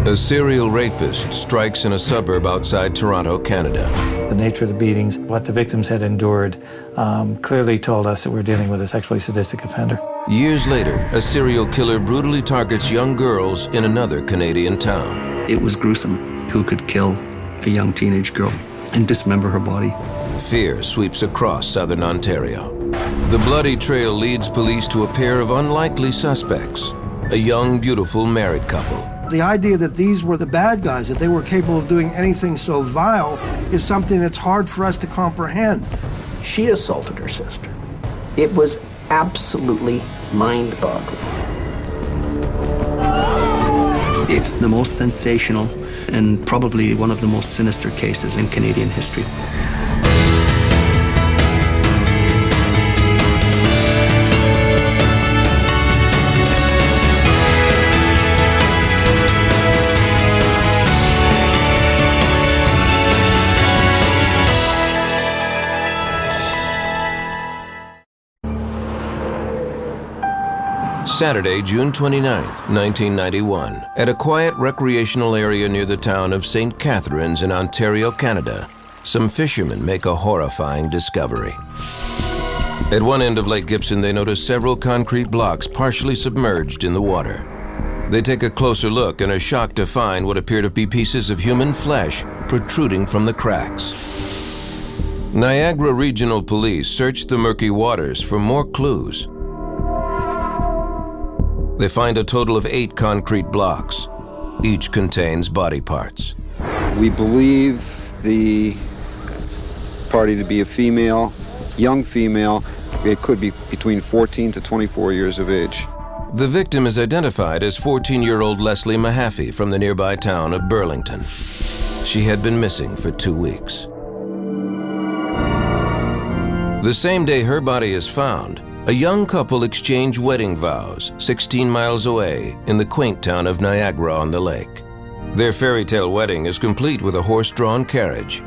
A serial rapist strikes in a suburb outside Toronto, Canada. The nature of the beatings, what the victims had endured, clearly told us that we're dealing with a sexually sadistic offender. Years later, a serial killer brutally targets young girls in another Canadian town. It was gruesome. Who could kill a young teenage girl and dismember her body? Fear sweeps across southern Ontario. The bloody trail leads police to a pair of unlikely suspects, a young, beautiful married couple. The idea that these were the bad guys, that they were capable of doing anything so vile, is something that's hard for us to comprehend. She assaulted her sister. It was absolutely mind-boggling. It's the most sensational and probably one of the most sinister cases in Canadian history. Saturday, June 29, 1991, at a quiet recreational area near the town of St. Catharines in Ontario, Canada, some fishermen make a horrifying discovery. At one end of Lake Gibson, they notice several concrete blocks partially submerged in the water. They take a closer look and are shocked to find what appear to be pieces of human flesh protruding from the cracks. Niagara Regional Police search the murky waters for more clues. They find a total of 8 concrete blocks. Each contains body parts. We believe the party to be a female, young female. It could be between 14 to 24 years of age. The victim is identified as 14-year-old Leslie Mahaffy from the nearby town of Burlington. She had been missing for 2 weeks. The same day her body is found, a young couple exchange wedding vows 16 miles away in the quaint town of Niagara-on-the-Lake. Their fairy tale wedding is complete with a horse-drawn carriage.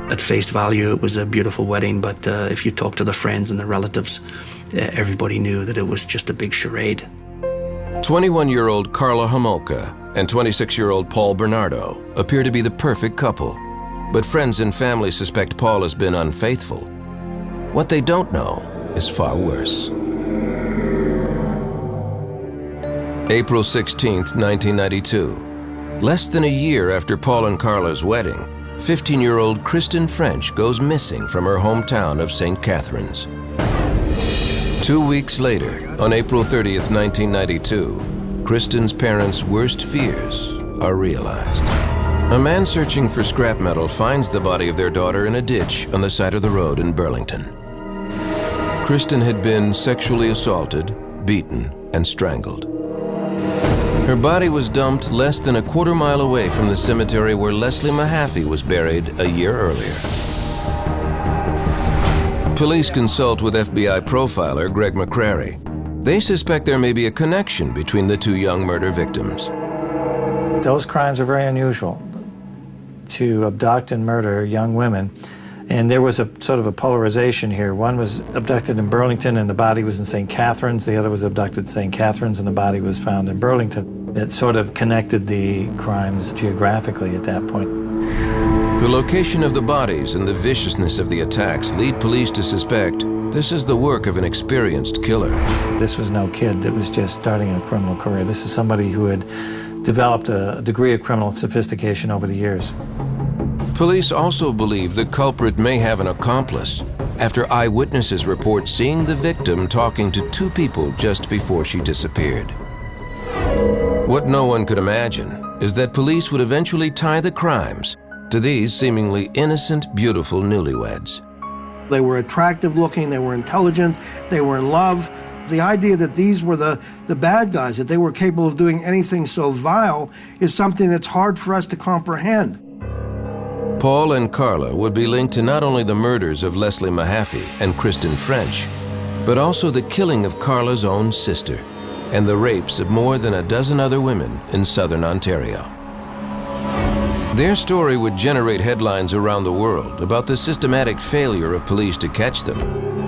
At face value, it was a beautiful wedding, but if you talk to the friends and the relatives, everybody knew that it was just a big charade. 21-year-old Karla Homolka and 26-year-old Paul Bernardo appear to be the perfect couple, but friends and family suspect Paul has been unfaithful. What they don't know is far worse. April 16, 1992. Less than a year after Paul and Karla's wedding, 15-year-old Kristen French goes missing from her hometown of St. Catharines. 2 weeks later, on April 30, 1992, Kristen's parents' worst fears are realized. A man searching for scrap metal finds the body of their daughter in a ditch on the side of the road in Burlington. Kristen had been sexually assaulted, beaten, and strangled. Her body was dumped less than a quarter mile away from the cemetery where Leslie Mahaffy was buried a year earlier. Police consult with FBI profiler Greg McCrary. They suspect there may be a connection between the 2 young murder victims. Those crimes are very unusual, to abduct and murder young women. And there was a sort of a polarization here. One was abducted in Burlington and the body was in St. Catharines. The other was abducted in St. Catharines and the body was found in Burlington. It sort of connected the crimes geographically at that point. The location of the bodies and the viciousness of the attacks lead police to suspect this is the work of an experienced killer. This was no kid that was just starting a criminal career. This is somebody who had developed a degree of criminal sophistication over the years. Police also believe the culprit may have an accomplice after eyewitnesses report seeing the victim talking to 2 people just before she disappeared. What no one could imagine is that police would eventually tie the crimes to these seemingly innocent, beautiful newlyweds. They were attractive looking, they were intelligent, they were in love. The idea that these were the bad guys, that they were capable of doing anything so vile, is something that's hard for us to comprehend. Paul and Karla would be linked to not only the murders of Leslie Mahaffy and Kristen French, but also the killing of Karla's own sister and the rapes of more than a dozen other women in southern Ontario. Their story would generate headlines around the world about the systematic failure of police to catch them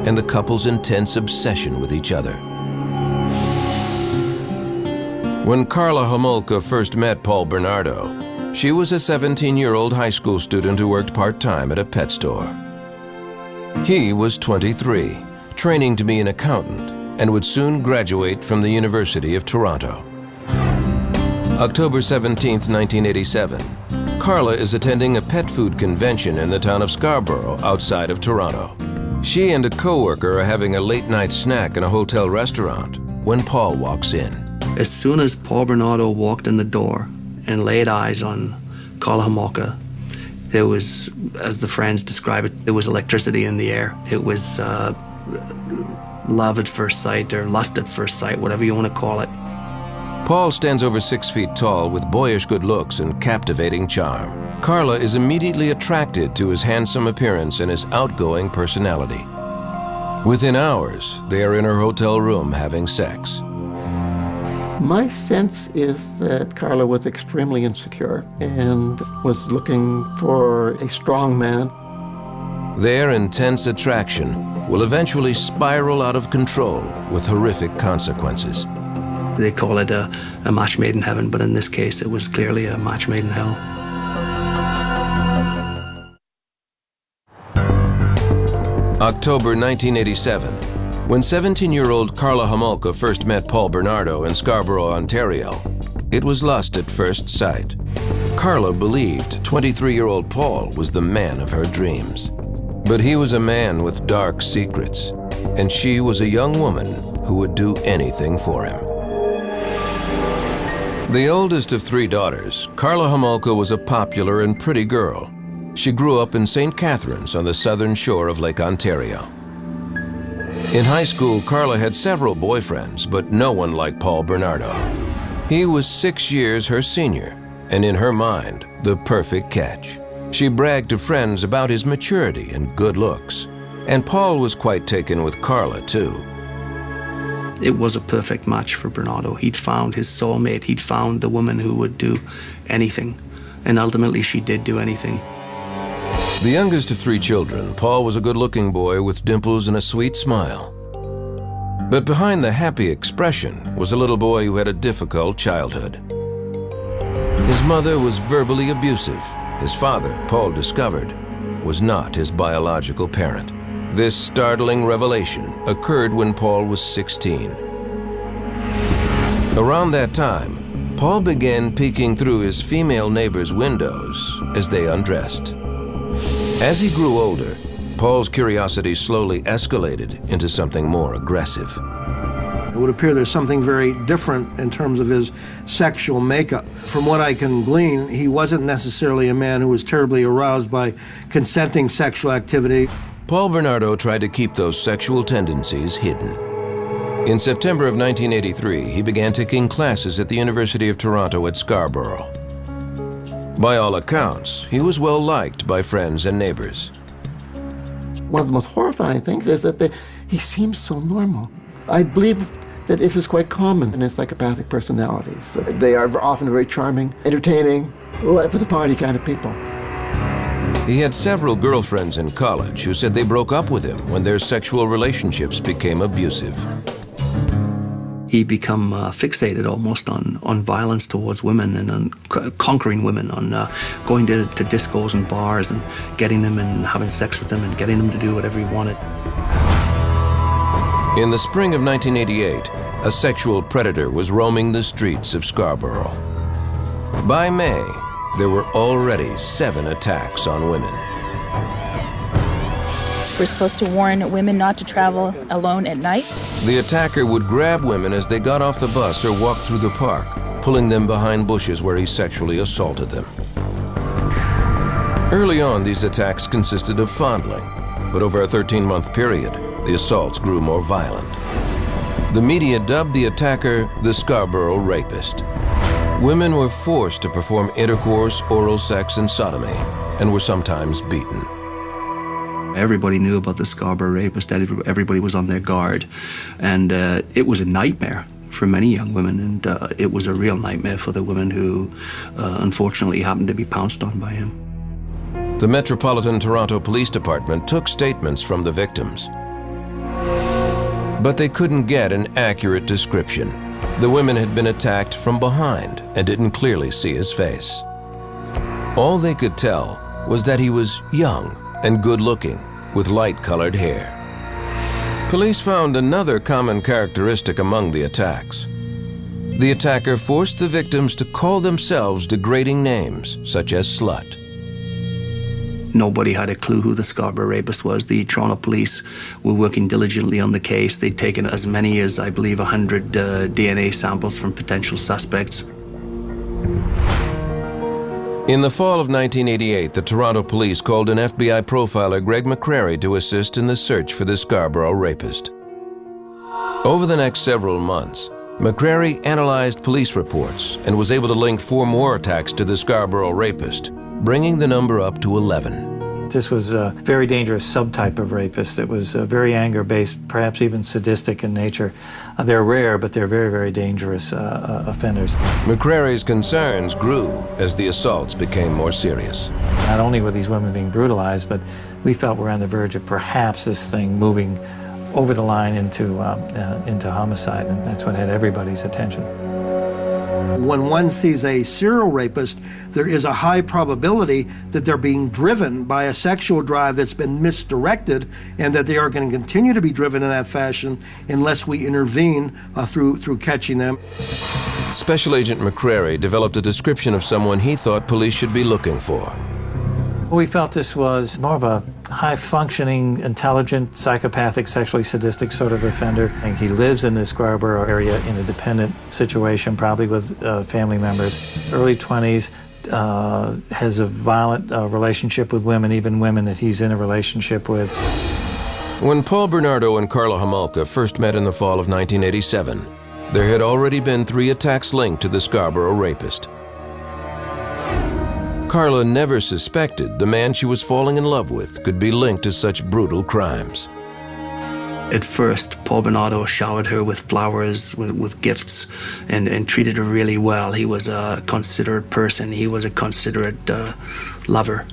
and the couple's intense obsession with each other. When Karla Homolka first met Paul Bernardo, she was a 17-year-old high school student who worked part-time at a pet store. He was 23, training to be an accountant, and would soon graduate from the University of Toronto. October 17, 1987, Karla is attending a pet food convention in the town of Scarborough outside of Toronto. She and a coworker are having a late-night snack in a hotel restaurant when Paul walks in. As soon as Paul Bernardo walked in the door and laid eyes on Karla Homolka, there was, as the friends describe it, there was electricity in the air. It was love at first sight or lust at first sight, whatever you want to call it. Paul stands over 6 feet tall with boyish good looks and captivating charm. Karla is immediately attracted to his handsome appearance and his outgoing personality. Within hours, they are in her hotel room having sex. My sense is that Karla was extremely insecure and was looking for a strong man. Their intense attraction will eventually spiral out of control with horrific consequences. They call it a match made in heaven, but in this case, it was clearly a match made in hell. October 1987. When 17-year-old Karla Homolka first met Paul Bernardo in Scarborough, Ontario, it was lust at first sight. Karla believed 23-year-old Paul was the man of her dreams. But he was a man with dark secrets, and she was a young woman who would do anything for him. The oldest of 3 daughters, Karla Homolka was a popular and pretty girl. She grew up in St. Catharines on the southern shore of Lake Ontario. In high school, Karla had several boyfriends, but no one like Paul Bernardo. He was 6 years her senior, and in her mind, the perfect catch. She bragged to friends about his maturity and good looks, and Paul was quite taken with Karla, too. It was a perfect match for Bernardo. He'd found his soulmate. He'd found the woman who would do anything, and ultimately she did do anything. The youngest of 3 children, Paul was a good-looking boy with dimples and a sweet smile. But behind the happy expression was a little boy who had a difficult childhood. His mother was verbally abusive. His father, Paul discovered, was not his biological parent. This startling revelation occurred when Paul was 16. Around that time, Paul began peeking through his female neighbors' windows as they undressed. As he grew older, Paul's curiosity slowly escalated into something more aggressive. It would appear there's something very different in terms of his sexual makeup. From what I can glean, he wasn't necessarily a man who was terribly aroused by consenting sexual activity. Paul Bernardo tried to keep those sexual tendencies hidden. In September of 1983, he began taking classes at the University of Toronto at Scarborough. By all accounts, he was well liked by friends and neighbors. One of the most horrifying things is that he seems so normal. I believe that this is quite common in psychopathic personalities. They are often very charming, entertaining, life of the party kind of people. He had several girlfriends in college who said they broke up with him when their sexual relationships became abusive. He became fixated almost on violence towards women and on conquering women, on going to discos and bars and getting them and having sex with them and getting them to do whatever he wanted. In the spring of 1988, a sexual predator was roaming the streets of Scarborough. By May, there were already 7 attacks on women. We're supposed to warn women not to travel alone at night. The attacker would grab women as they got off the bus or walked through the park, pulling them behind bushes where he sexually assaulted them. Early on, these attacks consisted of fondling, but over a 13-month period, the assaults grew more violent. The media dubbed the attacker the Scarborough rapist. Women were forced to perform intercourse, oral sex, and sodomy, and were sometimes beaten. Everybody knew about the Scarborough rapist. Everybody was on their guard. And it was a nightmare for many young women. And it was a real nightmare for the women who, unfortunately, happened to be pounced on by him. The Metropolitan Toronto Police Department took statements from the victims. But they couldn't get an accurate description. The women had been attacked from behind and didn't clearly see his face. All they could tell was that he was young and good-looking, with light-colored hair. Police found another common characteristic among the attacks. The attacker forced the victims to call themselves degrading names, such as slut. Nobody had a clue who the Scarborough rapist was. The Toronto police were working diligently on the case. They'd taken as many as, I believe, 100 DNA samples from potential suspects. In the fall of 1988, the Toronto police called an FBI profiler, Greg McCrary, to assist in the search for the Scarborough rapist. Over the next several months, McCrary analyzed police reports and was able to link 4 more attacks to the Scarborough rapist, bringing the number up to 11. This was a very dangerous subtype of rapist that was very anger-based, perhaps even sadistic in nature. They're rare, but they're very, very dangerous offenders. McCrary's concerns grew as the assaults became more serious. Not only were these women being brutalized, but we felt we're on the verge of perhaps this thing moving over the line into homicide, and that's what had everybody's attention. When one sees a serial rapist, there is a high probability that they're being driven by a sexual drive that's been misdirected, and that they are going to continue to be driven in that fashion unless we intervene through catching them. Special Agent McCrary developed a description of someone he thought police should be looking for. We felt this was more of a high-functioning, intelligent, psychopathic, sexually sadistic sort of offender. And he lives in the Scarborough area in a dependent situation, probably with family members. Early 20s, has a violent relationship with women, even women that he's in a relationship with. When Paul Bernardo and Karla Homolka first met in the fall of 1987, there had already been 3 attacks linked to the Scarborough rapist. Karla never suspected the man she was falling in love with could be linked to such brutal crimes. At first, Paul Bernardo showered her with flowers, with gifts, and treated her really well. He was a considerate person. He was a considerate lover.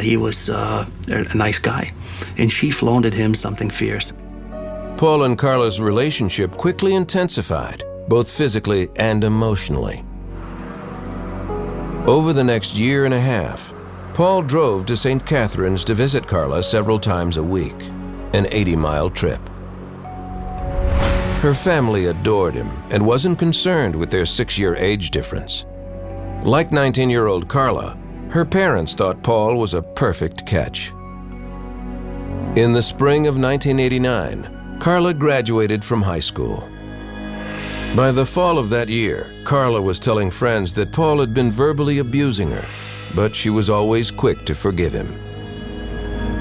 He was a nice guy. And she flaunted him something fierce. Paul and Karla's relationship quickly intensified, both physically and emotionally. Over the next year and a half, Paul drove to St. Catharines to visit Karla several times a week, an 80-mile trip. Her family adored him and wasn't concerned with their 6-year age difference. Like 19-year-old Karla, her parents thought Paul was a perfect catch. In the spring of 1989, Karla graduated from high school. By the fall of that year, Karla was telling friends that Paul had been verbally abusing her, but she was always quick to forgive him.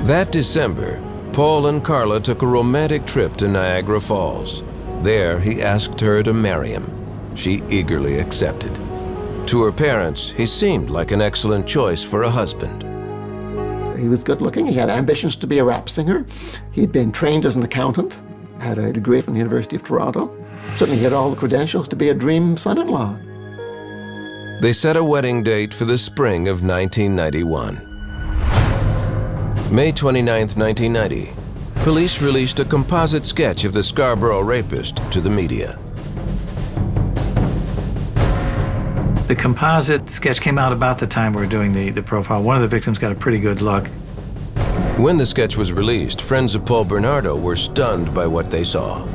That December, Paul and Karla took a romantic trip to Niagara Falls. There, he asked her to marry him. She eagerly accepted. To her parents, he seemed like an excellent choice for a husband. He was good looking. He had ambitions to be a rap singer. He'd been trained as an accountant, had a degree from the University of Toronto. Certainly he had all the credentials to be a dream son-in-law. They set a wedding date for the spring of 1991. May 29, 1990, police released a composite sketch of the Scarborough rapist to the media. The composite sketch came out about the time we were doing the profile. One of the victims got a pretty good look. When the sketch was released, friends of Paul Bernardo were stunned by what they saw.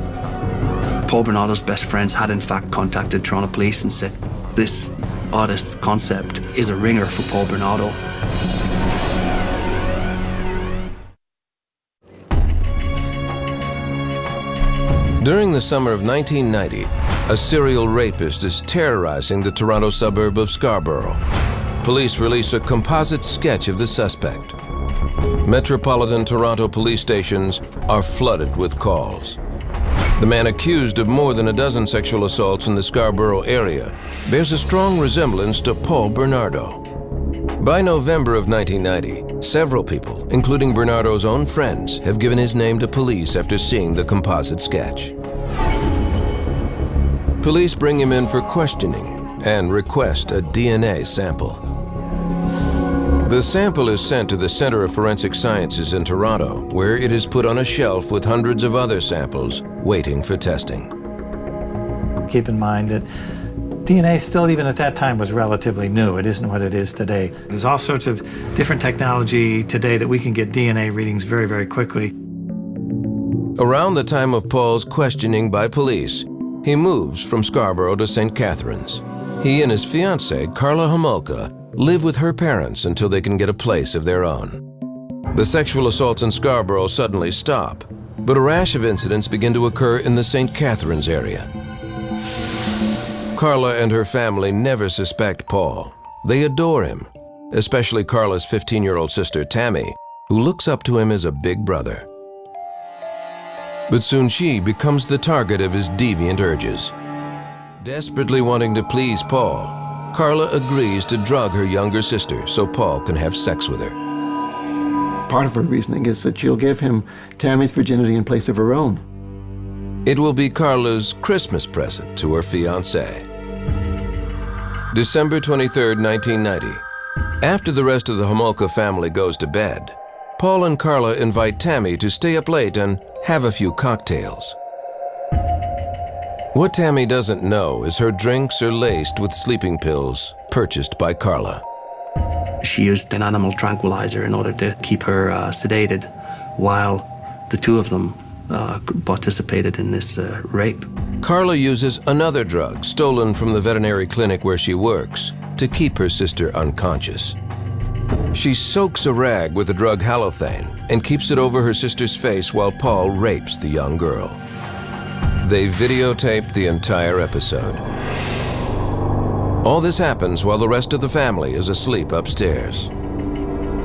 Paul Bernardo's best friends had in fact contacted Toronto police and said, this artist's concept is a ringer for Paul Bernardo. During the summer of 1990, a serial rapist is terrorizing the Toronto suburb of Scarborough. Police release a composite sketch of the suspect. Metropolitan Toronto police stations are flooded with calls. The man accused of more than a dozen sexual assaults in the Scarborough area bears a strong resemblance to Paul Bernardo. By November of 1990, several people, including Bernardo's own friends, have given his name to police after seeing the composite sketch. Police bring him in for questioning and request a DNA sample. The sample is sent to the Center of Forensic Sciences in Toronto, where it is put on a shelf with hundreds of other samples waiting for testing. Keep in mind that DNA still, even at that time, was relatively new. It isn't what it is today. There's all sorts of different technology today that we can get DNA readings very, very quickly. Around the time of Paul's questioning by police, he moves from Scarborough to St. Catharines. He and his fiancée, Karla Homolka, live with her parents until they can get a place of their own. The sexual assaults in Scarborough suddenly stop, but a rash of incidents begin to occur in the St. Catharines area. Karla and her family never suspect Paul. They adore him, especially Karla's 15-year-old sister, Tammy, who looks up to him as a big brother. But soon she becomes the target of his deviant urges. Desperately wanting to please Paul, Karla agrees to drug her younger sister so Paul can have sex with her. Part of her reasoning is that she'll give him Tammy's virginity in place of her own. It will be Karla's Christmas present to her fiancé. December 23, 1990. After the rest of the Homolka family goes to bed, Paul and Karla invite Tammy to stay up late and have a few cocktails. What Tammy doesn't know is her drinks are laced with sleeping pills purchased by Karla. She used an animal tranquilizer in order to keep her sedated while the two of them participated in this rape. Karla uses another drug stolen from the veterinary clinic where she works to keep her sister unconscious. She soaks a rag with the drug halothane and keeps it over her sister's face while Paul rapes the young girl. They videotape the entire episode. All this happens while the rest of the family is asleep upstairs.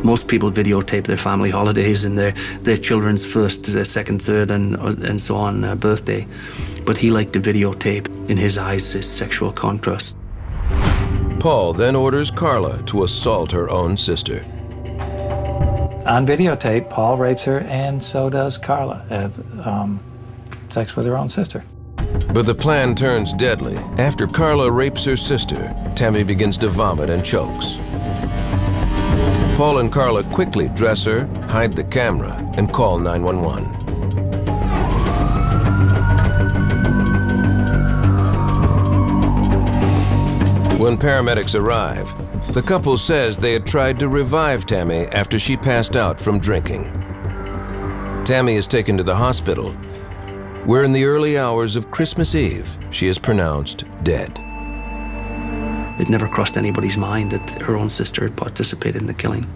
Most people videotape their family holidays and their children's first, their second, third, and so on birthday. But he liked to videotape, in his eyes, his sexual contrast. Paul then orders Karla to assault her own sister. On videotape, Paul rapes her, and so does Karla. Have sex with her own sister. But the plan turns deadly. After Karla rapes her sister, Tammy begins to vomit and chokes. Paul and Karla quickly dress her, hide the camera, and call 911. When paramedics arrive, the couple says they had tried to revive Tammy after she passed out from drinking. Tammy is taken to the hospital, where in the early hours of Christmas Eve, she is pronounced dead. It never crossed anybody's mind that her own sister had participated in the killing.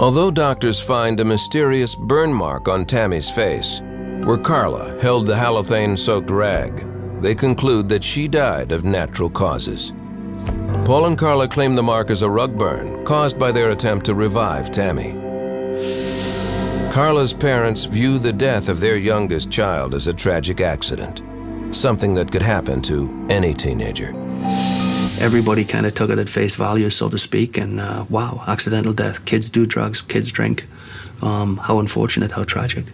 Although doctors find a mysterious burn mark on Tammy's face, where Karla held the halothane-soaked rag, they conclude that she died of natural causes. Paul and Karla claim the mark as a rug burn caused by their attempt to revive Tammy. Karla's parents view the death of their youngest child as a tragic accident, something that could happen to any teenager. Everybody kind of took it at face value, so to speak, and wow, accidental death. Kids do drugs, kids drink. How unfortunate, how tragic.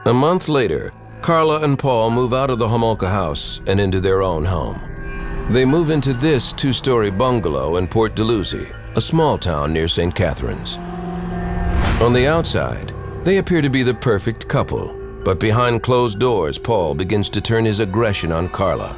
A month later, Karla and Paul move out of the Homolka house and into their own home. They move into this two-story bungalow in Port Dalhousie, a small town near St. Catharines. On the outside, they appear to be the perfect couple, but behind closed doors, Paul begins to turn his aggression on Karla.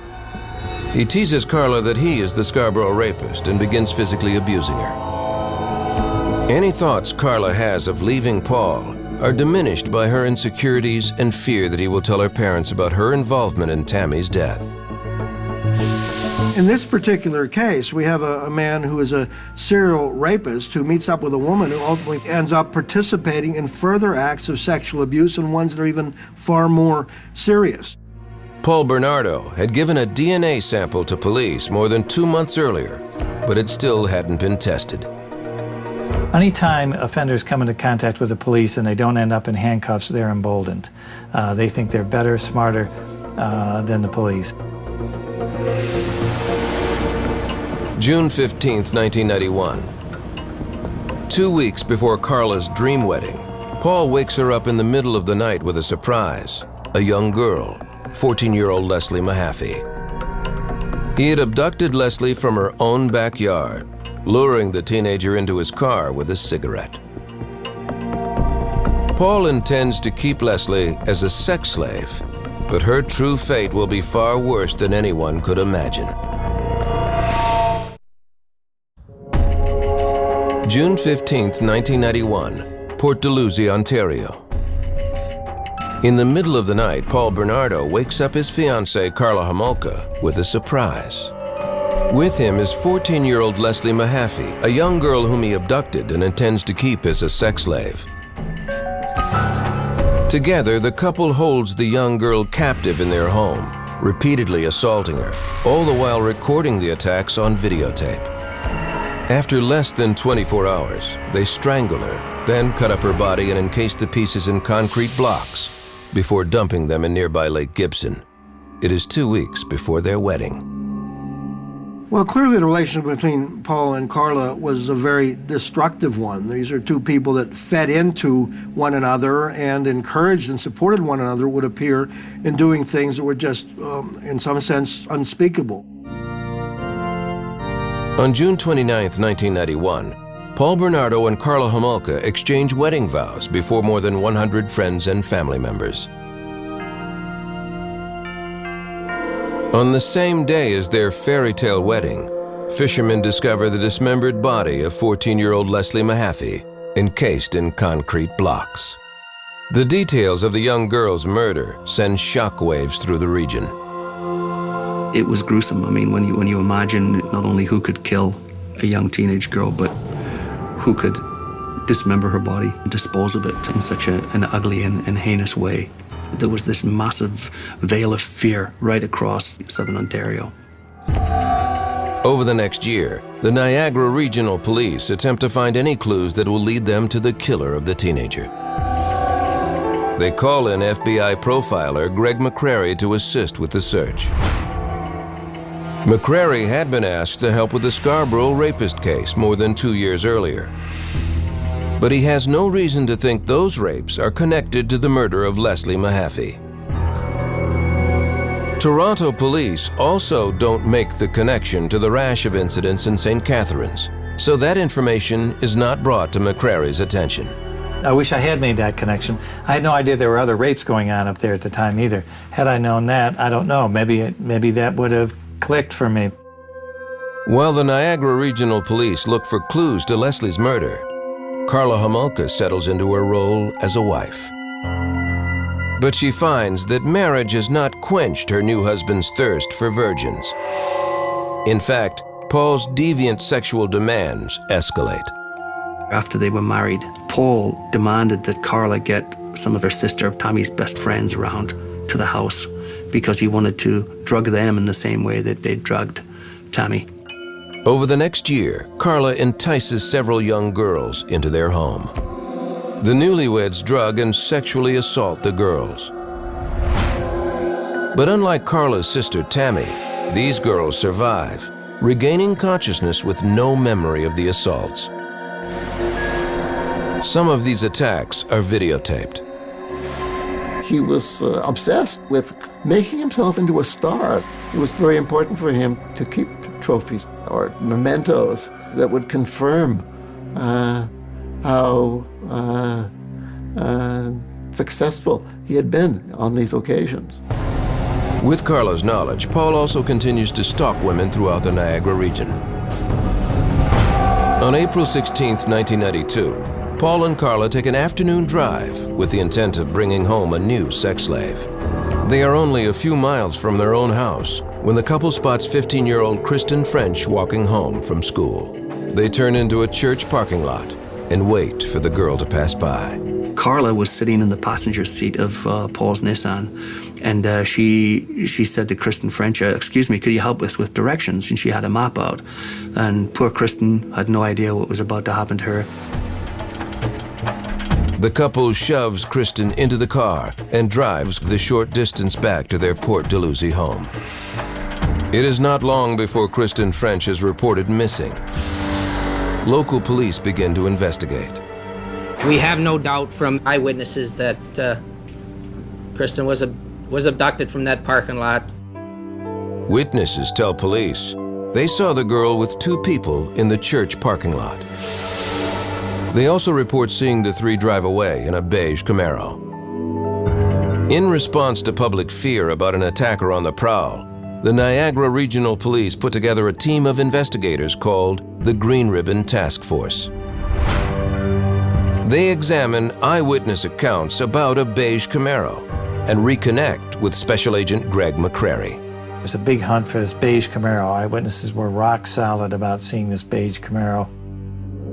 He teases Karla that he is the Scarborough rapist and begins physically abusing her. Any thoughts Karla has of leaving Paul are diminished by her insecurities and fear that he will tell her parents about her involvement in Tammy's death. In this particular case, we have a man who is a serial rapist who meets up with a woman who ultimately ends up participating in further acts of sexual abuse, and ones that are even far more serious. Paul Bernardo had given a DNA sample to police more than 2 months earlier, but it still hadn't been tested. Anytime offenders come into contact with the police and they don't end up in handcuffs, they're emboldened. They think they're better, smarter than the police. June 15th, 1991. 2 weeks before Karla's dream wedding, Paul wakes her up in the middle of the night with a surprise, a young girl, 14-year-old Leslie Mahaffy. He had abducted Leslie from her own backyard, luring the teenager into his car with a cigarette. Paul intends to keep Leslie as a sex slave but her true fate will be far worse than anyone could imagine. June 15th, 1991, Port Dalhousie, Ontario. In the middle of the night, Paul Bernardo wakes up his fiancée, Karla Homolka, with a surprise. With him is 14-year-old Leslie Mahaffy, a young girl whom he abducted and intends to keep as a sex slave. Together, the couple holds the young girl captive in their home, repeatedly assaulting her, all the while recording the attacks on videotape. After less than 24 hours, they strangle her, then cut up her body and encase the pieces in concrete blocks before dumping them in nearby Lake Gibson. It is 2 weeks before their wedding. Well, clearly the relationship between Paul and Karla was a very destructive one. These are two people that fed into one another and encouraged and supported one another, would appear, in doing things that were just, in some sense, unspeakable. On June 29, 1991, Paul Bernardo and Karla Homolka exchange wedding vows before more than 100 friends and family members. On the same day as their fairy tale wedding, fishermen discover the dismembered body of 14-year-old Leslie Mahaffy, encased in concrete blocks. The details of the young girl's murder send shockwaves through the region. It was gruesome. I mean, when you imagine not only who could kill a young teenage girl, but who could dismember her body and dispose of it in such an ugly and heinous way. There was this massive veil of fear right across southern Ontario. Over the next year, the Niagara Regional Police attempt to find any clues that will lead them to the killer of the teenager. They call in FBI profiler Greg McCrary to assist with the search. McCrary had been asked to help with the Scarborough rapist case more than 2 years earlier. But he has no reason to think those rapes are connected to the murder of Leslie Mahaffy. Toronto police also don't make the connection to the rash of incidents in St. Catharines, so that information is not brought to McCrary's attention. I wish I had made that connection. I had no idea there were other rapes going on up there at the time either. Had I known that, I don't know, maybe that would have clicked for me. While the Niagara Regional Police look for clues to Leslie's murder, Karla Homolka settles into her role as a wife. But she finds that marriage has not quenched her new husband's thirst for virgins. In fact, Paul's deviant sexual demands escalate. After they were married, Paul demanded that Karla get some of her sister Tammy's best friends around to the house because he wanted to drug them in the same way that they drugged Tammy. Over the next year, Karla entices several young girls into their home. The newlyweds drug and sexually assault the girls. But unlike Karla's sister Tammy, these girls survive, regaining consciousness with no memory of the assaults. Some of these attacks are videotaped. He was obsessed with making himself into a star. It was very important for him to keep trophies or mementos that would confirm how successful he had been on these occasions. With Karla's knowledge, Paul also continues to stalk women throughout the Niagara region. On April 16, 1992, Paul and Karla take an afternoon drive with the intent of bringing home a new sex slave. They are only a few miles from their own house when the couple spots 15-year-old Kristen French walking home from school. They turn into a church parking lot and wait for the girl to pass by. Karla was sitting in the passenger seat of Paul's Nissan, and she said to Kristen French, "Excuse me, could you help us with directions?" And she had a map out, and poor Kristen had no idea what was about to happen to her. The couple shoves Kristen into the car and drives the short distance back to their Port Dalhousie home. It is not long before Kristen French is reported missing. Local police begin to investigate. We have no doubt from eyewitnesses that Kristen was abducted from that parking lot. Witnesses tell police they saw the girl with two people in the church parking lot. They also report seeing the three drive away in a beige Camaro. In response to public fear about an attacker on the prowl, the Niagara Regional Police put together a team of investigators called the Green Ribbon Task Force. They examine eyewitness accounts about a beige Camaro and reconnect with Special Agent Greg McCrary. It was a big hunt for this beige Camaro. Eyewitnesses were rock solid about seeing this beige Camaro.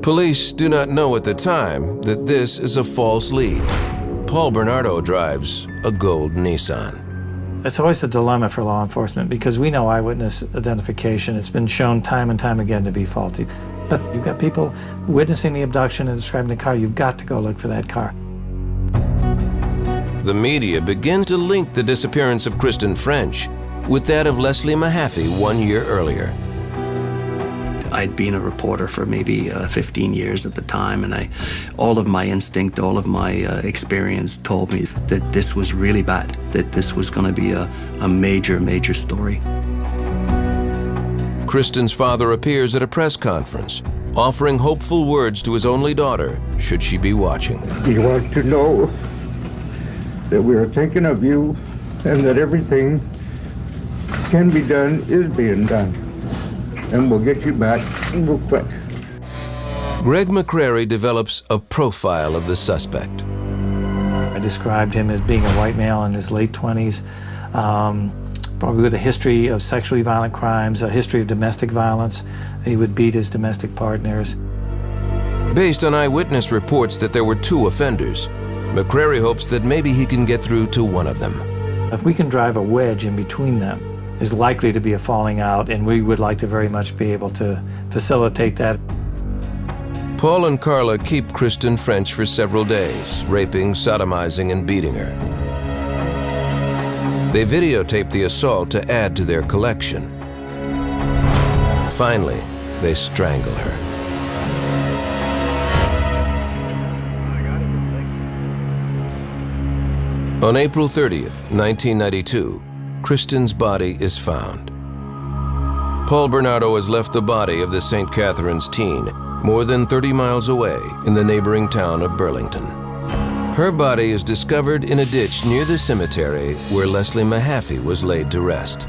Police do not know at the time that this is a false lead. Paul Bernardo drives a gold Nissan. It's always a dilemma for law enforcement because we know eyewitness identification. It's been shown time and time again to be faulty. But you've got people witnessing the abduction and describing the car. You've got to go look for that car. The media begin to link the disappearance of Kristen French with that of Leslie Mahaffy 1 year earlier. I'd been a reporter for maybe 15 years at the time, and all of my instinct, all of my experience told me that this was really bad, that this was going to be a major, major story. Kristen's father appears at a press conference, offering hopeful words to his only daughter, should she be watching. We want to know that we are thinking of you and that everything can be done is being done. And we'll get you back real quick. Greg McCrary develops a profile of the suspect. I described him as being a white male in his late 20s, probably with a history of sexually violent crimes, a history of domestic violence. He would beat his domestic partners. Based on eyewitness reports that there were 2 offenders, McCrary hopes that maybe he can get through to one of them. If we can drive a wedge in between them, there's likely to be a falling out, and we would like to very much be able to facilitate that. Paul and Carla keep Kristen French for several days, raping, sodomizing, and beating her. They videotape the assault to add to their collection. Finally, they strangle her. On April 30th, 1992, Kristen's body is found. Paul Bernardo has left the body of the St. Catherine's teen more than 30 miles away in the neighboring town of Burlington. Her body is discovered in a ditch near the cemetery where Leslie Mahaffy was laid to rest.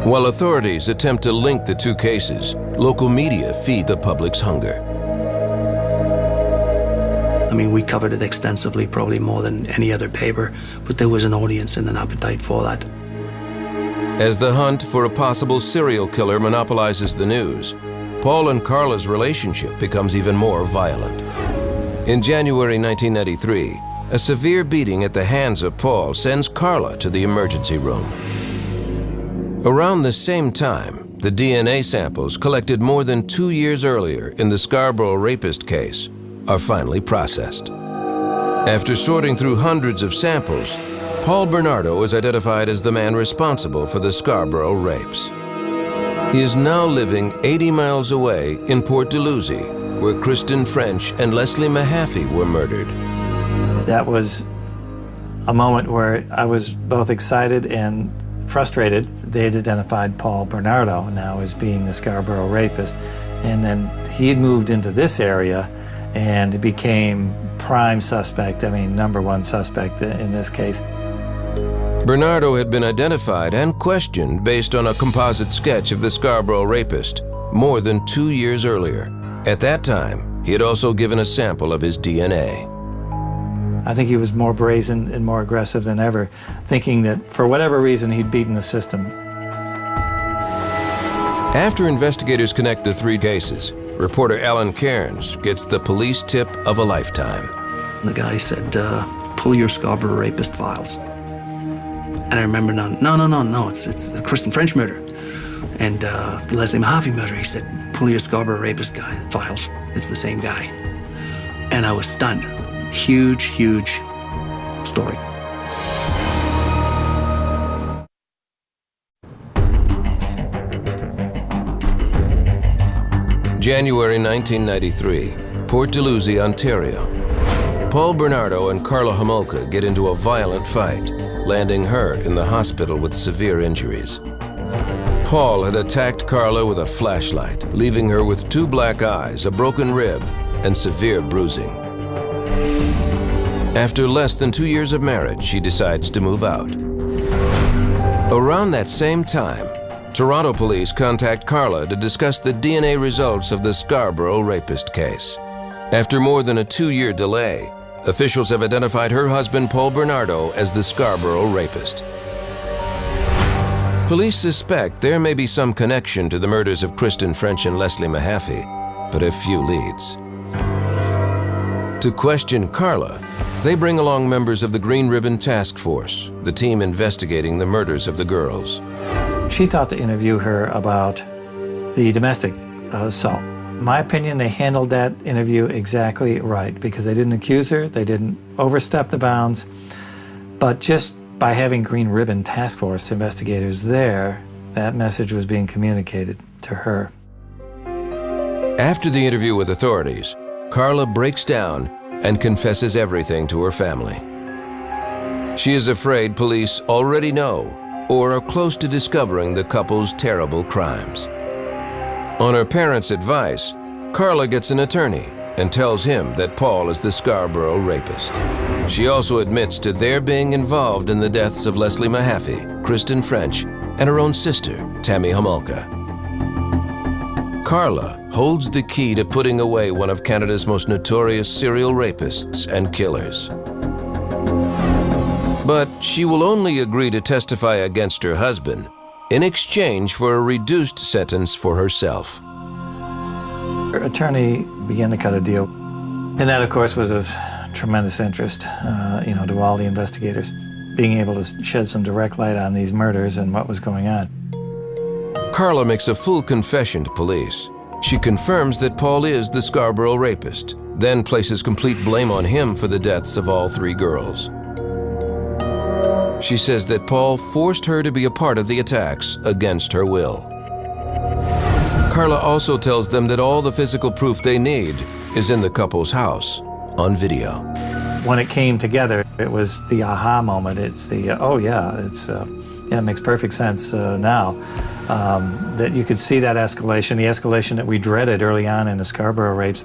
While authorities attempt to link the 2 cases, local media feed the public's hunger. I mean, we covered it extensively, probably more than any other paper, but there was an audience and an appetite for that. As the hunt for a possible serial killer monopolizes the news, Paul and Carla's relationship becomes even more violent. In January 1993, a severe beating at the hands of Paul sends Carla to the emergency room. Around the same time, the DNA samples collected more than 2 years earlier in the Scarborough rapist case are finally processed. After sorting through hundreds of samples, Paul Bernardo is identified as the man responsible for the Scarborough rapes. He is now living 80 miles away in Port Dalhousie, where Kristen French and Leslie Mahaffy were murdered. That was a moment where I was both excited and frustrated. They had identified Paul Bernardo now as being the Scarborough rapist, and then he had moved into this area and became prime suspect, I mean #1 suspect in this case. Bernardo had been identified and questioned based on a composite sketch of the Scarborough rapist more than 2 years earlier. At that time, he had also given a sample of his DNA. I think he was more brazen and more aggressive than ever, thinking that for whatever reason he'd beaten the system. After investigators connect the 3 cases, reporter Alan Cairns gets the police tip of a lifetime. The guy said, pull your Scarborough rapist files. And I remember, no, it's the Kristen French murder. And the Leslie Mahaffy murder, he said, pull your Scarborough rapist guy files. It's the same guy. And I was stunned. Huge, huge story. January 1993, Port Dalhousie, Ontario. Paul Bernardo and Karla Homolka get into a violent fight, landing her in the hospital with severe injuries. Paul had attacked Karla with a flashlight, leaving her with 2 black eyes, a broken rib, and severe bruising. After less than 2 years of marriage, she decides to move out. Around that same time, Toronto police contact Karla to discuss the DNA results of the Scarborough rapist case. After more than a 2-year delay, officials have identified her husband, Paul Bernardo, as the Scarborough rapist. Police suspect there may be some connection to the murders of Kristen French and Leslie Mahaffy, but have few leads. To question Karla, they bring along members of the Green Ribbon Task Force, the team investigating the murders of the girls. She thought to interview her about the domestic assault. In my opinion, they handled that interview exactly right because they didn't accuse her, they didn't overstep the bounds, but just by having Green Ribbon Task Force investigators there, that message was being communicated to her. After the interview with authorities, Karla breaks down and confesses everything to her family. She is afraid police already know or are close to discovering the couple's terrible crimes. On her parents' advice, Karla gets an attorney and tells him that Paul is the Scarborough rapist. She also admits to their being involved in the deaths of Leslie Mahaffy, Kristen French, and her own sister, Tammy Homolka. Karla holds the key to putting away one of Canada's most notorious serial rapists and killers. But she will only agree to testify against her husband in exchange for a reduced sentence for herself. Her attorney began to cut a deal, and that, of course, was of tremendous interest, to all the investigators, being able to shed some direct light on these murders and what was going on. Karla makes a full confession to police. She confirms that Paul is the Scarborough rapist, then places complete blame on him for the deaths of all 3 girls. She says that Paul forced her to be a part of the attacks against her will. Karla also tells them that all the physical proof they need is in the couple's house, on video. When it came together, it was the aha moment. It's the, it makes perfect sense now. That you could see that escalation, the escalation that we dreaded early on in the Scarborough rapes.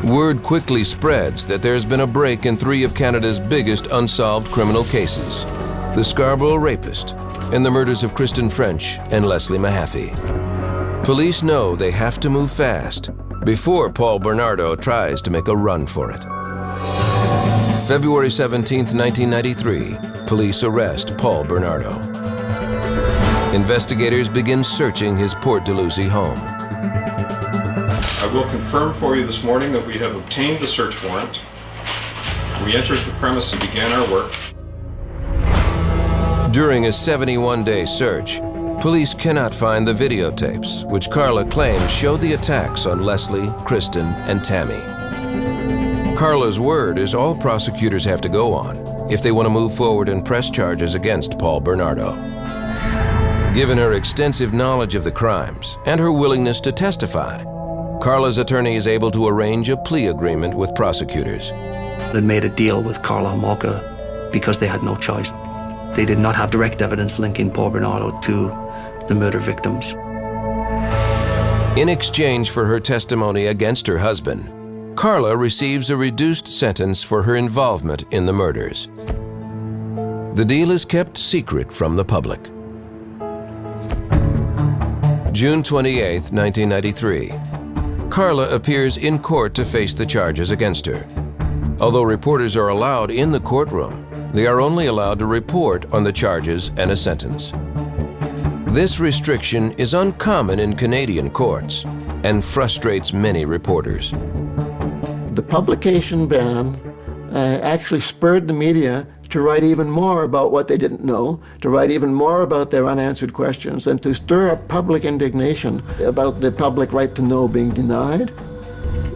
Word quickly spreads that there's been a break in 3 of Canada's biggest unsolved criminal cases: the Scarborough rapist and the murders of Kristen French and Leslie Mahaffy. Police know they have to move fast before Paul Bernardo tries to make a run for it. February 17, 1993, police arrest Paul Bernardo. Investigators begin searching his Port Dalhousie home. I will confirm for you this morning that we have obtained the search warrant. We entered the premise and began our work. During a 71-day search, police cannot find the videotapes, which Karla claims showed the attacks on Leslie, Kristen, and Tammy. Karla's word is all prosecutors have to go on if they want to move forward and press charges against Paul Bernardo. Given her extensive knowledge of the crimes and her willingness to testify, Karla's attorney is able to arrange a plea agreement with prosecutors. They made a deal with Karla Homolka because they had no choice. They did not have direct evidence linking Paul Bernardo to the murder victims. In exchange for her testimony against her husband, Karla receives a reduced sentence for her involvement in the murders. The deal is kept secret from the public. June 28, 1993. Karla appears in court to face the charges against her. Although reporters are allowed in the courtroom, they are only allowed to report on the charges and a sentence. This restriction is uncommon in Canadian courts and frustrates many reporters. The publication ban actually spurred the media to write even more about what they didn't know, to write even more about their unanswered questions, and to stir up public indignation about the public right to know being denied.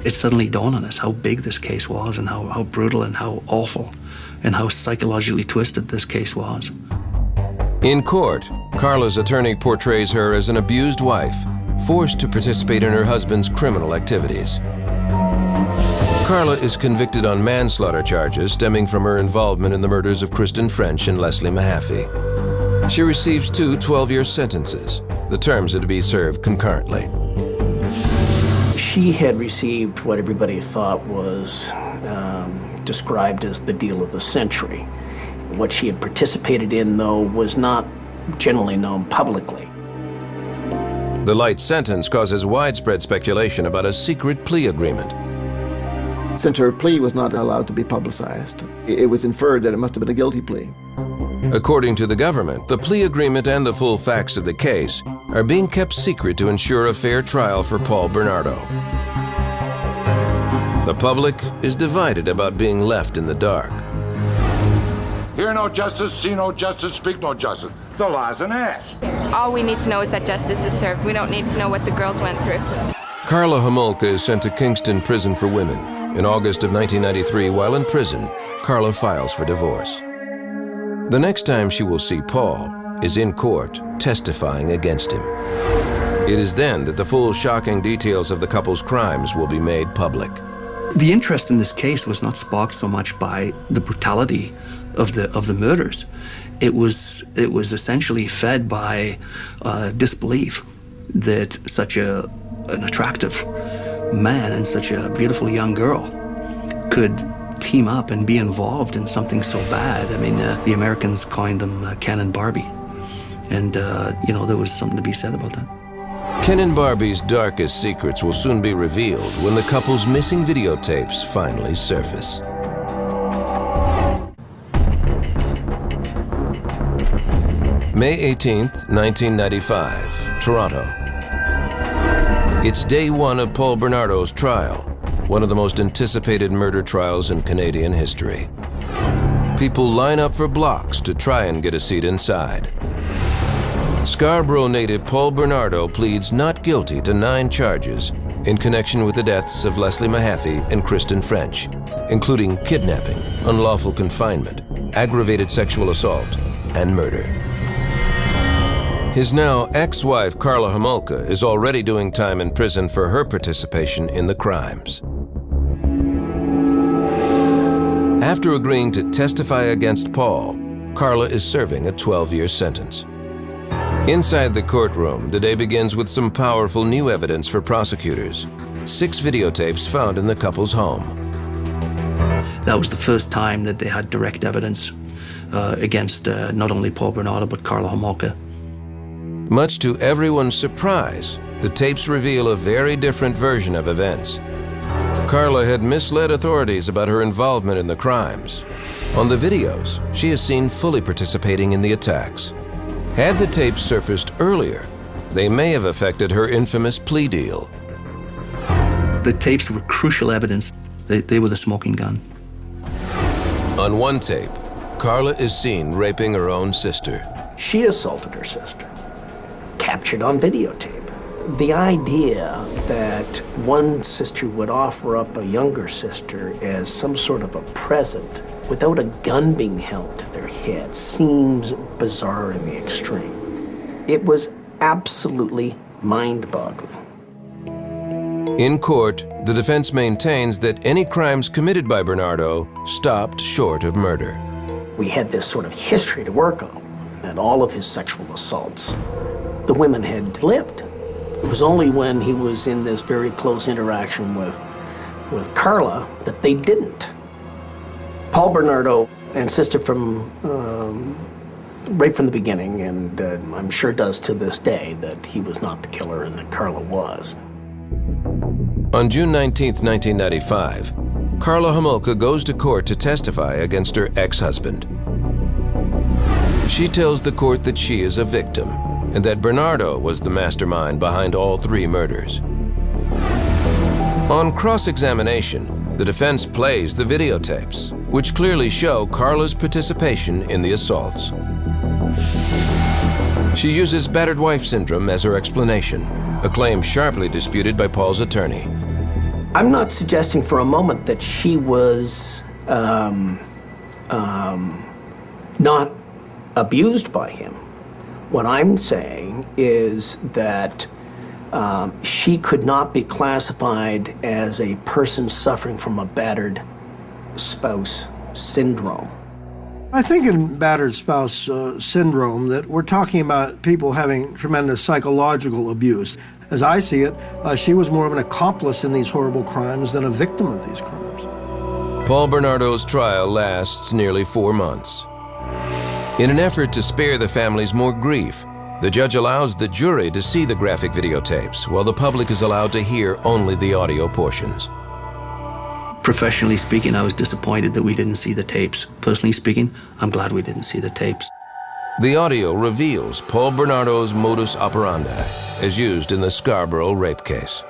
It suddenly dawned on us how big this case was and how brutal and how awful and how psychologically twisted this case was. In court, Karla's attorney portrays her as an abused wife, forced to participate in her husband's criminal activities. Karla is convicted on manslaughter charges stemming from her involvement in the murders of Kristen French and Leslie Mahaffy. She receives 2 12-year sentences. The terms are to be served concurrently. She had received what everybody thought was described as the deal of the century. What she had participated in, though, was not generally known publicly. The light sentence causes widespread speculation about a secret plea agreement. Since her plea was not allowed to be publicized, it was inferred that it must have been a guilty plea. According to the government, the plea agreement and the full facts of the case are being kept secret to ensure a fair trial for Paul Bernardo. The public is divided about being left in the dark. Hear no justice, see no justice, speak no justice. The law's an ass. All we need to know is that justice is served. We don't need to know what the girls went through. Karla Homolka is sent to Kingston Prison for Women. In August of 1993, while in prison, Karla files for divorce. The next time she will see Paul is in court, testifying against him. It is then that the full shocking details of the couple's crimes will be made public. The interest in this case was not sparked so much by the brutality of the murders. It was essentially fed by disbelief that such an attractive man and such a beautiful young girl could team up and be involved in something so bad. I mean, the Americans coined them Ken and Barbie, and there was something to be said about that. Ken and Barbie's darkest secrets will soon be revealed when the couple's missing videotapes finally surface. May 18th, 1995, Toronto. It's day one of Paul Bernardo's trial, one of the most anticipated murder trials in Canadian history. People line up for blocks to try and get a seat inside. Scarborough native Paul Bernardo pleads not guilty to 9 charges in connection with the deaths of Leslie Mahaffy and Kristen French, including kidnapping, unlawful confinement, aggravated sexual assault, and murder. His now ex-wife, Karla Homolka, is already doing time in prison for her participation in the crimes. After agreeing to testify against Paul, Karla is serving a 12-year sentence. Inside the courtroom, the day begins with some powerful new evidence for prosecutors. 6 videotapes found in the couple's home. That was the first time that they had direct evidence against not only Paul Bernardo, but Karla Homolka. Much to everyone's surprise, the tapes reveal a very different version of events. Karla had misled authorities about her involvement in the crimes. On the videos, she is seen fully participating in the attacks. Had the tapes surfaced earlier, they may have affected her infamous plea deal. The tapes were crucial evidence. They were the smoking gun. On one tape, Karla is seen raping her own sister. She assaulted her sister, captured on videotape. The idea that one sister would offer up a younger sister as some sort of a present without a gun being held to their head seems bizarre in the extreme. It was absolutely mind-boggling. In court, the defense maintains that any crimes committed by Bernardo stopped short of murder. We had this sort of history to work on, that all of his sexual assaults, the women had lived. It was only when he was in this very close interaction with Karla that they didn't. Paul Bernardo insisted from right from the beginning, and I'm sure does to this day, that he was not the killer and that Karla was. On June 19, 1995, Karla Homolka goes to court to testify against her ex-husband. She tells the court that she is a victim and that Bernardo was the mastermind behind all 3 murders. On cross-examination, the defense plays the videotapes, which clearly show Karla's participation in the assaults. She uses battered wife syndrome as her explanation, a claim sharply disputed by Paul's attorney. I'm not suggesting for a moment that she was not abused by him. What I'm saying is that she could not be classified as a person suffering from a battered spouse syndrome. I think in battered spouse syndrome that we're talking about people having tremendous psychological abuse. As I see it, she was more of an accomplice in these horrible crimes than a victim of these crimes. Paul Bernardo's trial lasts nearly 4 months. In an effort to spare the families more grief, the judge allows the jury to see the graphic videotapes, while the public is allowed to hear only the audio portions. Professionally speaking, I was disappointed that we didn't see the tapes. Personally speaking, I'm glad we didn't see the tapes. The audio reveals Paul Bernardo's modus operandi, as used in the Scarborough rape case.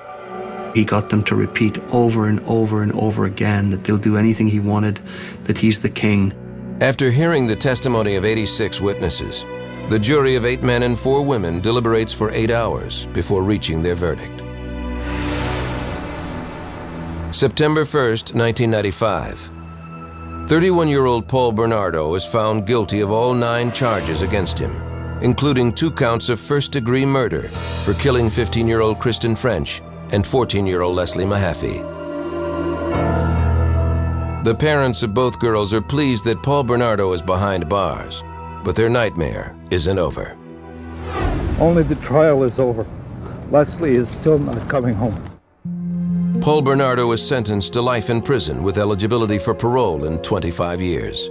He got them to repeat over and over and over again that they'll do anything he wanted, that he's the king. After hearing the testimony of 86 witnesses, the jury of 8 men and 4 women deliberates for 8 hours before reaching their verdict. September 1st, 1995. 31-year-old Paul Bernardo is found guilty of all 9 charges against him, including 2 counts of first-degree murder for killing 15-year-old Kristen French and 14-year-old Leslie Mahaffy. The parents of both girls are pleased that Paul Bernardo is behind bars, but their nightmare isn't over. Only the trial is over. Leslie is still not coming home. Paul Bernardo is sentenced to life in prison with eligibility for parole in 25 years.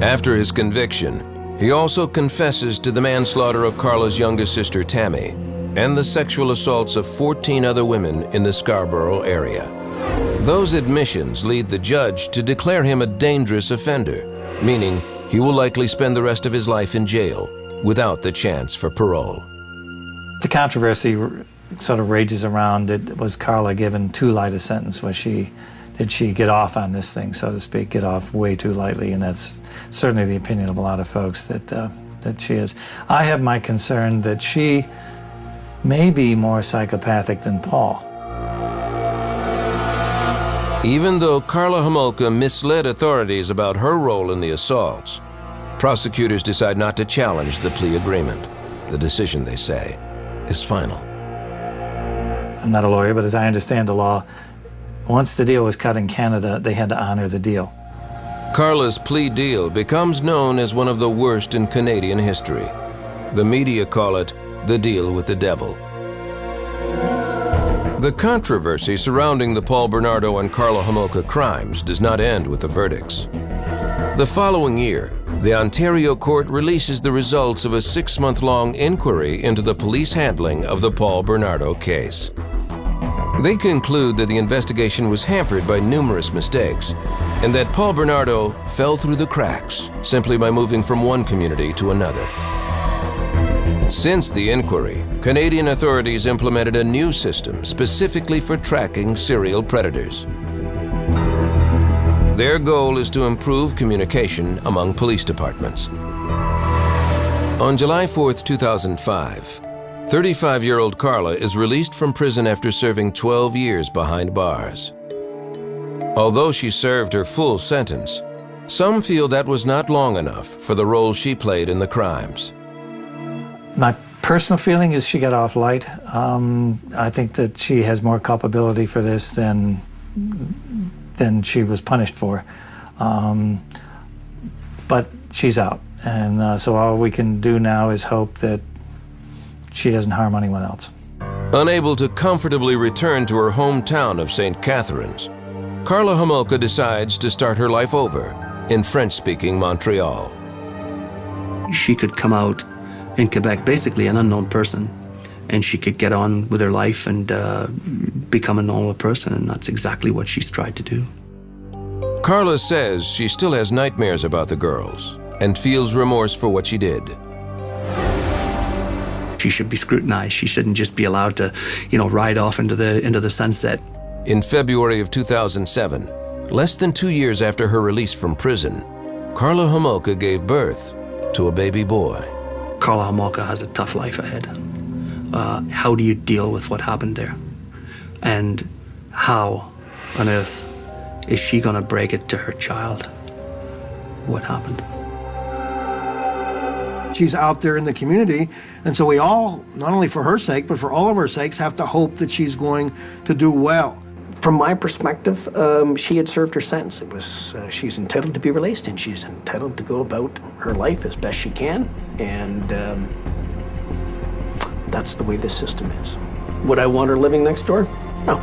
After his conviction, he also confesses to the manslaughter of Karla's younger sister, Tammy, and the sexual assaults of 14 other women in the Scarborough area. Those admissions lead the judge to declare him a dangerous offender, meaning he will likely spend the rest of his life in jail without the chance for parole. The controversy sort of rages around, was Karla given too light a sentence? Did she get off on this thing, so to speak, get off way too lightly? And that's certainly the opinion of a lot of folks, that she is. I have my concern that she may be more psychopathic than Paul. Even though Karla Homolka misled authorities about her role in the assaults, prosecutors decide not to challenge the plea agreement. The decision, they say, is final. I'm not a lawyer, but as I understand the law, once the deal was cut in Canada, they had to honor the deal. Karla's plea deal becomes known as one of the worst in Canadian history. The media call it the deal with the devil. The controversy surrounding the Paul Bernardo and Karla Homolka crimes does not end with the verdicts. The following year, the Ontario court releases the results of a 6-month-long inquiry into the police handling of the Paul Bernardo case. They conclude that the investigation was hampered by numerous mistakes and that Paul Bernardo fell through the cracks simply by moving from one community to another. Since the inquiry, Canadian authorities implemented a new system specifically for tracking serial predators. Their goal is to improve communication among police departments. On July 4th, 2005, 35-year-old Karla is released from prison after serving 12 years behind bars. Although she served her full sentence, some feel that was not long enough for the role she played in the crimes. My personal feeling is she got off light. I think that she has more culpability for this than she was punished for. But she's out, and so all we can do now is hope that she doesn't harm anyone else. Unable to comfortably return to her hometown of St. Catharines, Karla Homolka decides to start her life over in French-speaking Montreal. She could come out in Quebec, basically an unknown person, and she could get on with her life and become a normal person, and that's exactly what she's tried to do. Karla says she still has nightmares about the girls and feels remorse for what she did. She should be scrutinized. She shouldn't just be allowed to, ride off into the sunset. In February of 2007, less than 2 years after her release from prison, Karla Homolka gave birth to a baby boy. Karla Homolka has a tough life ahead. How do you deal with what happened there? And how on earth is she going to break it to her child what happened? She's out there in the community, and so we all, not only for her sake, but for all of our sakes, have to hope that she's going to do well. From my perspective, she had served her sentence. It was she's entitled to be released, and she's entitled to go about her life as best she can, and that's the way this system is. Would I want her living next door? No.